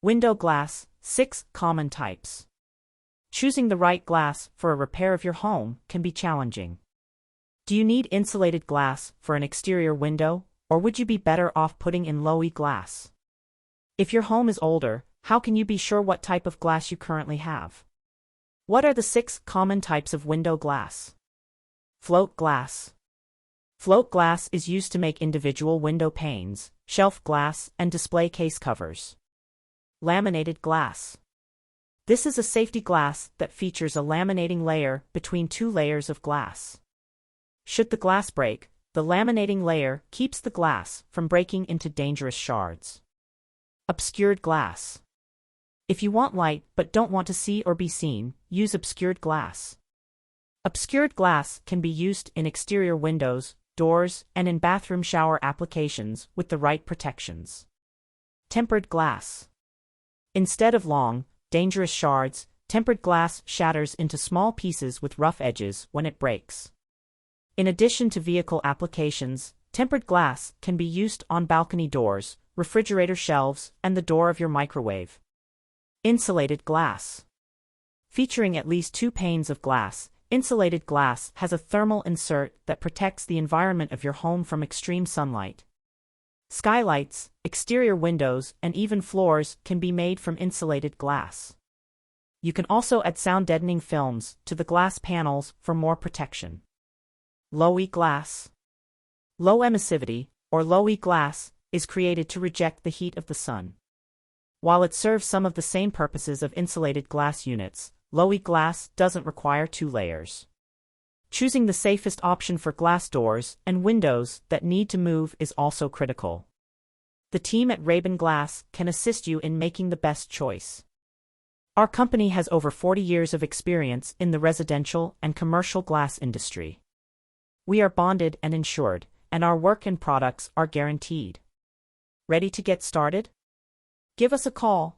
Window glass, 6 common types. Choosing the right glass for a repair of your home can be challenging. Do you need insulated glass for an exterior window, or would you be better off putting in low-E glass? If your home is older, how can you be sure what type of glass you currently have? What are the 6 common types of window glass? Float glass. Float glass is used to make individual window panes, shelf glass, and display case covers. Laminated glass. This is a safety glass that features a laminating layer between 2 layers of glass. Should the glass break, the laminating layer keeps the glass from breaking into dangerous shards. Obscured glass. If you want light but don't want to see or be seen, use obscured glass. Obscured glass can be used in exterior windows, doors, and in bathroom shower applications with the right protections. Tempered glass. Instead of long, dangerous shards, tempered glass shatters into small pieces with rough edges when it breaks. In addition to vehicle applications, tempered glass can be used on balcony doors, refrigerator shelves, and the door of your microwave. Insulated glass. Featuring at least 2 panes of glass, insulated glass has a thermal insert that protects the environment of your home from extreme sunlight. Skylights, exterior windows, and even floors can be made from insulated glass. You can also add sound-deadening films to the glass panels for more protection. Low-E glass. Low emissivity, or low-E glass, is created to reject the heat of the sun. While it serves some of the same purposes of insulated glass units, low-E glass doesn't require 2 layers. Choosing the safest option for glass doors and windows that need to move is also critical. The team at Raben Glass can assist you in making the best choice. Our company has over 40 years of experience in the residential and commercial glass industry. We are bonded and insured, and our work and products are guaranteed. Ready to get started? Give us a call